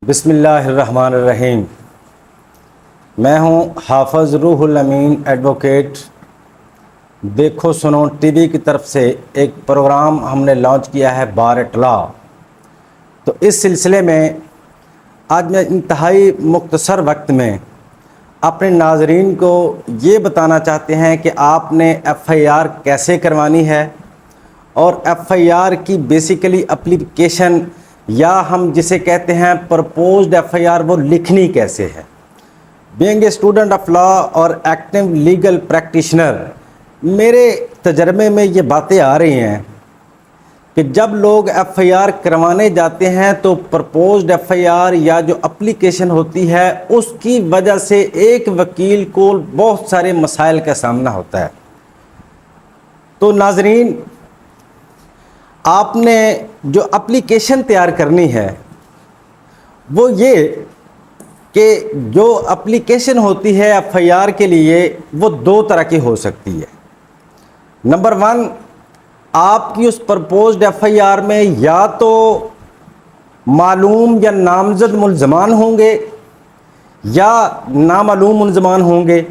بسم اللہ الرحمن الرحیم۔ میں ہوں حافظ روح الامین ایڈوکیٹ۔ دیکھو سنو ٹی وی کی طرف سے ایک پروگرام ہم نے لانچ کیا ہے بار ایٹ لا۔ تو اس سلسلے میں آج میں انتہائی مختصر وقت میں اپنے ناظرین کو یہ بتانا چاہتے ہیں کہ آپ نے ایف آئی آر کیسے کروانی ہے، اور ایف آئی آر کی بیسیکلی اپلیکیشن یا ہم جسے کہتے ہیں پرپوزڈ ایف آئی آر وہ لکھنی کیسے ہے۔ Being a student of law اور ایکٹیو لیگل پریکٹیشنر، میرے تجربے میں یہ باتیں آ رہی ہیں کہ جب لوگ ایف آئی آر کروانے جاتے ہیں تو پرپوزڈ ایف آئی آر یا جو اپلیکیشن ہوتی ہے اس کی وجہ سے ایک وکیل کو بہت سارے مسائل کا سامنا ہوتا ہے۔ تو ناظرین، آپ نے جو اپلیکیشن تیار کرنی ہے وہ یہ کہ جو اپلیکیشن ہوتی ہے ایف آئی آر کے لیے وہ دو طرح کی ہو سکتی ہے۔ نمبر 1، آپ کی اس پرپوزڈ ایف آئی آر میں یا تو معلوم یا نامزد ملزمان ہوں گے یا نامعلوم ملزمان ہوں گے۔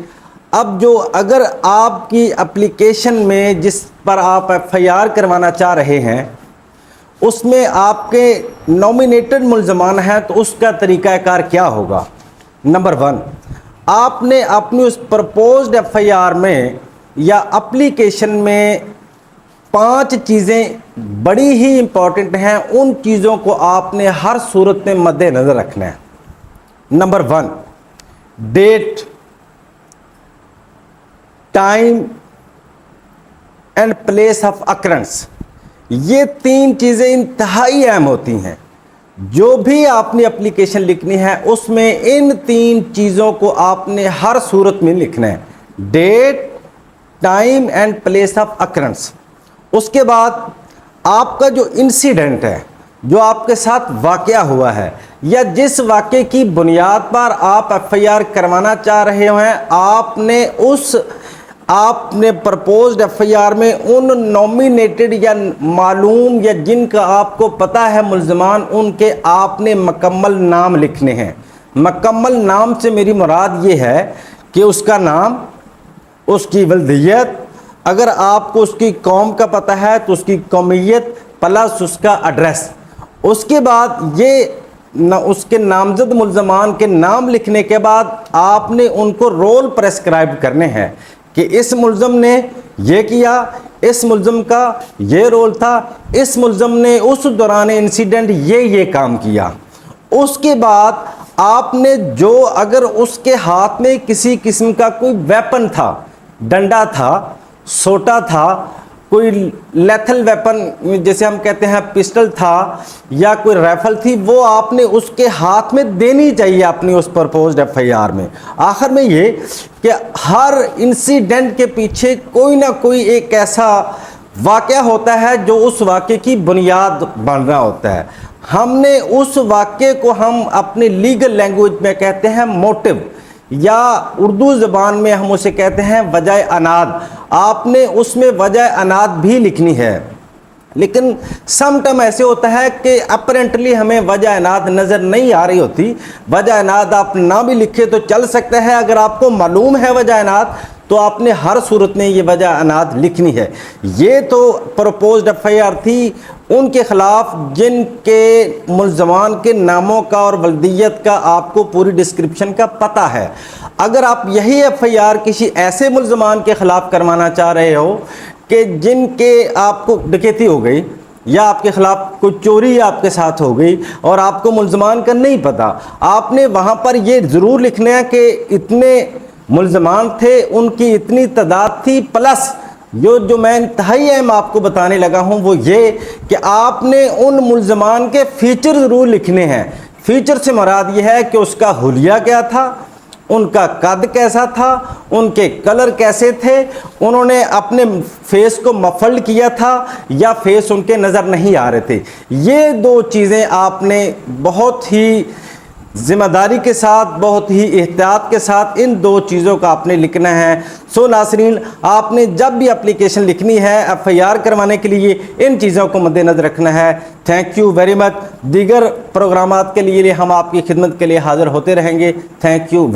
اب اگر آپ کی اپلیکیشن میں جس پر آپ ایف آئی آر کروانا چاہ رہے ہیں اس میں آپ کے نومینیٹڈ ملزمان ہیں تو اس کا طریقہ کار کیا ہوگا؟ نمبر 1، آپ نے اپنی اس پرپوزڈ ایف آئی آر میں یا اپلیکیشن میں 5 چیزیں بڑی ہی امپورٹنٹ ہیں، ان چیزوں کو آپ نے ہر صورت میں مد نظر رکھنا ہے۔ Number 1، date, time and place of occurrence. یہ 3 چیزیں انتہائی اہم ہوتی ہیں۔ جو بھی آپ نے اپلیکیشن لکھنی ہے اس میں ان 3 چیزوں کو آپ نے ہر صورت میں لکھنا ہے، date, time and place of occurrence. اس کے بعد آپ کا جو انسیڈنٹ ہے، جو آپ کے ساتھ واقعہ ہوا ہے یا جس واقعے کی بنیاد پر آپ ایف آئی آر کروانا چاہ رہے ہیں، آپ نے پرپوزڈ ایف آئی آر میں ان نومینیٹڈ یا معلوم یا جن کا آپ کو پتہ ہے ملزمان، ان کے آپ نے مکمل نام لکھنے ہیں۔ مکمل نام سے میری مراد یہ ہے کہ اس کا نام، اس کی ولدیت، اگر آپ کو اس کی قوم کا پتہ ہے تو اس کی قومیت پلس اس کا ایڈریس۔ اس کے بعد اس کے نامزد ملزمان کے نام لکھنے کے بعد آپ نے ان کو رول پریسکرائب کرنے ہیں کہ اس ملزم نے یہ کیا، اس ملزم کا یہ رول تھا، اس ملزم نے اس دوران انسیڈنٹ یہ کام کیا۔ اس کے بعد آپ نے اگر اس کے ہاتھ میں کسی قسم کا کوئی ویپن تھا، ڈنڈا تھا، سوٹا تھا، کوئی لیتھل ویپن جیسے ہم کہتے ہیں پسٹل تھا یا کوئی رائفل تھی، وہ آپ نے اس کے ہاتھ میں دینی چاہیے اپنی اس پرپوزڈ ایف آئی آر میں۔ آخر میں یہ کہ ہر انسیڈنٹ کے پیچھے کوئی نہ کوئی ایک ایسا واقعہ ہوتا ہے جو اس واقعے کی بنیاد بن رہا ہوتا ہے۔ ہم نے اس واقعے کو ہم اپنے لیگل لینگویج میں کہتے ہیں موٹیو، یا اردو زبان میں ہم اسے کہتے ہیں وجہ اناد۔ آپ نے اس میں وجہ اناد بھی لکھنی ہے، لیکن سم ٹائم ایسے ہوتا ہے کہ اپرنٹلی ہمیں وجہ اناد نظر نہیں آ رہی ہوتی۔ وجہ اناد آپ نہ بھی لکھے تو چل سکتا ہے، اگر آپ کو معلوم ہے وجہ اناد تو آپ نے ہر صورت میں یہ وجہ اناد لکھنی ہے۔ یہ تو پرپوزڈ ایف آئی آر تھی ان کے خلاف جن کے ملزمان کے ناموں کا اور ولدیت کا آپ کو پوری ڈسکرپشن کا پتہ ہے۔ اگر آپ یہی ایف آئی آر کسی ایسے ملزمان کے خلاف کروانا چاہ رہے ہو کہ جن کے آپ کو ڈکیتی ہو گئی یا آپ کے خلاف کوئی چوری آپ کے ساتھ ہو گئی اور آپ کو ملزمان کا نہیں پتہ، آپ نے وہاں پر یہ ضرور لکھنا ہے کہ اتنے ملزمان تھے، ان کی اتنی تعداد تھی، پلس جو میں انتہائی اہم آپ کو بتانے لگا ہوں وہ یہ کہ آپ نے ان ملزمان کے فیچر ضرور لکھنے ہیں۔ فیچر سے مراد یہ ہے کہ اس کا حلیہ کیا تھا، ان کا قد کیسا تھا، ان کے کلر کیسے تھے، انہوں نے اپنے فیس کو مفلڈ کیا تھا یا فیس ان کے نظر نہیں آ رہے تھے۔ یہ 2 چیزیں آپ نے بہت ہی ذمہ داری کے ساتھ، بہت ہی احتیاط کے ساتھ ان دو چیزوں کا آپ نے لکھنا ہے۔ سو ناظرین، آپ نے جب بھی اپلیکیشن لکھنی ہے FIR کروانے کے لیے ان چیزوں کو مد نظر رکھنا ہے۔ Thank you very much. دیگر پروگرامات کے لیے ہم آپ کی خدمت کے لیے حاضر ہوتے رہیں گے۔ Thank you.